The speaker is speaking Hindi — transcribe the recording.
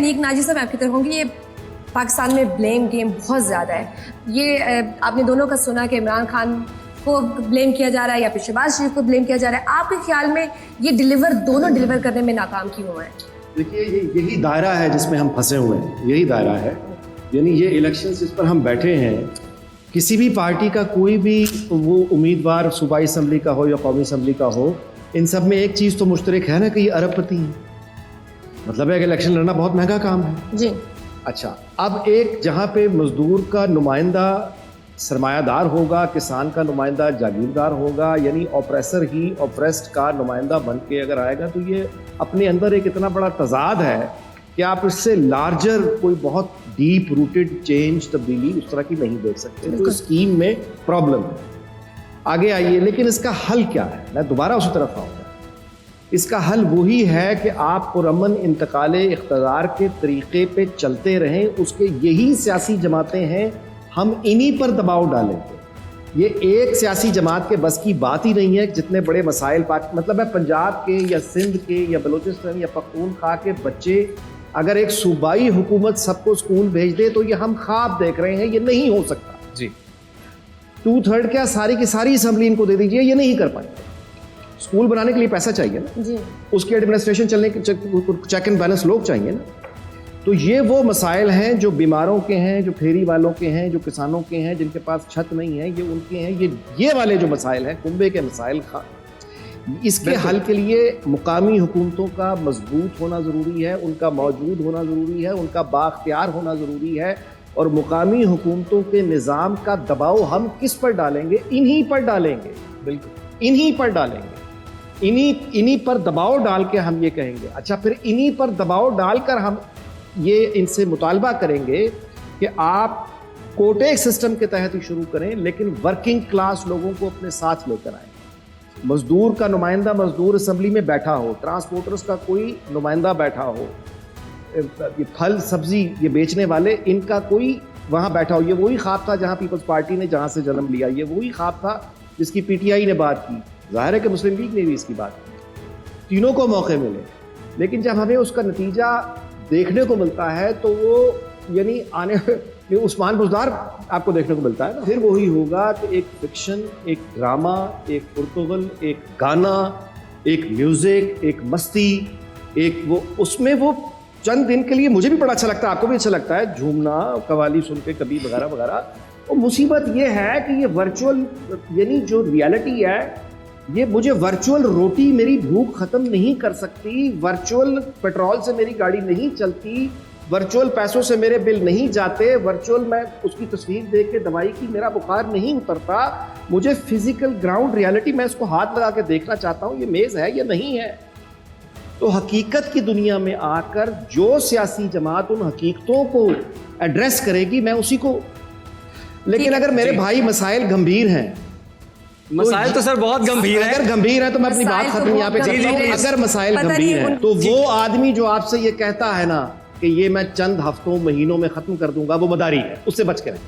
लीग नाजी साहब, मैं आपकी तरफ कहूँगी, ये पाकिस्तान में ब्लेम गेम बहुत ज़्यादा है। ये आपने दोनों का सुना कि इमरान खान को ब्लेम किया जा रहा है या फिर शहबाज शरीफ को ब्लेम किया जा रहा है। आपके ख्याल में ये दोनों डिलीवर करने में नाकाम क्यों हुए हैं? देखिए, यही दायरा है जिसमें हम फंसे हुए हैं, यही दायरा है। यानी ये इलेक्शन जिस पर हम बैठे हैं, किसी भी पार्टी का कोई भी वो उम्मीदवार सूबाई असम्बली का हो या कौमी असम्बली का हो, इन सब में एक चीज़ तो मुश्तरक है ना कि ये अरबपति है। मतलब है कि इलेक्शन लड़ना बहुत महंगा काम है जी। अच्छा, अब एक जहाँ पे मजदूर का नुमाइंदा सरमायादार होगा, किसान का नुमाइंदा जागीरदार होगा, यानी ऑप्रेसर ही ऑप्रेस्ड का नुमाइंदा बन के अगर आएगा, तो ये अपने अंदर एक इतना बड़ा तजाद है कि आप इससे लार्जर कोई बहुत डीप रूटेड चेंज, तब्दीली उस तरह की नहीं देख सकते। तो स्कीम में प्रॉब्लम है। आगे आइए, लेकिन इसका हल क्या है? मैं दोबारा उसी तरफ आऊँगा। इसका हल वही है कि आप पुरअमन इंतकाले इख्तियार के तरीके पे चलते रहें। उसके यही सियासी जमातें हैं, हम इन्हीं पर दबाव डालेंगे। ये एक सियासी जमात के बस की बात ही नहीं है। जितने बड़े मसाइल मतलब है पंजाब के या सिंध के या बलूचिस्तान या पख्तूनख्वा के बच्चे अगर एक सूबाई हुकूमत सबको स्कूल भेज दे तो ये हम ख्वाब देख रहे हैं, ये नहीं हो सकता जी। 2/3 क्या सारी की सारी असम्बली इनको दे दीजिए, ये नहीं कर पाएंगे। स्कूल बनाने के लिए पैसा चाहिए ना जी, उसकी एडमिनिस्ट्रेशन चलने के चेक एंड बैलेंस लोग चाहिए ना। तो ये वो मसाइल हैं जो बीमारों के हैं, जो फेरी वालों के हैं, जो किसानों के हैं, जिनके पास छत नहीं है, ये उनके हैं। ये वाले जो मसाइल हैं, कुंबे के मसाइल, इसके हल के लिए मुकामी हुकूमतों का मजबूत होना ज़रूरी है, उनका मौजूद होना ज़रूरी है, उनका बाख्तियार होना ज़रूरी है। और मुकामी हुकूमतों के निज़ाम का दबाव हम किस पर डालेंगे? इन्हीं पर डालेंगे, बिल्कुल इन्हीं पर डालेंगे। इन्हीं पर दबाव डाल के हम ये कहेंगे। अच्छा, फिर इन्हीं पर दबाव डालकर हम ये इनसे मुतालबा करेंगे कि आप कोटे सिस्टम के तहत ही शुरू करें, लेकिन वर्किंग क्लास लोगों को अपने साथ लेकर आएं। मजदूर का नुमाइंदा मजदूर असम्बली में बैठा हो, ट्रांसपोर्टर्स का कोई नुमाइंदा बैठा हो, ये फल सब्जी ये बेचने वाले, इनका कोई वहाँ बैठा हो। ये वही ख्वाब था जहाँ पीपल्स पार्टी ने जहाँ से जन्म लिया, ये वही ख्वाब था जिसकी PTI ने बात की। ज़ाहिर है कि मुस्लिम लीग ने भी इसकी बात की। तीनों को मौके मिले, लेकिन जब हमें उसका नतीजा देखने को मिलता है तो वो यानी आने उस्मान बुज़दार आपको देखने को मिलता है ना। फिर वही होगा कि एक फिक्शन, एक ड्रामा, एक पुर्तगल, एक गाना, एक म्यूज़िक, एक मस्ती, एक वो उसमें वो चंद दिन के लिए मुझे भी बड़ा अच्छा लगता है, आपको भी अच्छा लगता है झूमना, कवाली सुन के कभी वगैरह वगैरह। और मुसीबत ये है कि ये वर्चुअल यानी जो रियलिटी है, ये मुझे वर्चुअल रोटी मेरी भूख ख़त्म नहीं कर सकती, वर्चुअल पेट्रोल से मेरी गाड़ी नहीं चलती, वर्चुअल पैसों से मेरे बिल नहीं जाते, वर्चुअल मैं उसकी तस्वीर देख के दवाई की मेरा बुखार नहीं उतरता। मुझे फिजिकल ग्राउंड रियलिटी, मैं इसको हाथ लगा के देखना चाहता हूँ, ये मेज़ है या नहीं है। तो हकीकत की दुनिया में आकर जो सियासी जमात उन हकीकतों को एड्रेस करेगी, मैं उसी को। लेकिन अगर मेरे भाई मसाइल गंभीर हैं, मसाइल तो सर बहुत गंभीर है। अगर गंभीर है तो मैं अपनी बात खत्म यहाँ पे करता हूँ। अगर मसाइल गंभीर है तो वो आदमी जो आपसे ये कहता है ना कि ये मैं चंद हफ्तों महीनों में खत्म कर दूंगा, वो मदारी है, उससे बच के रहें।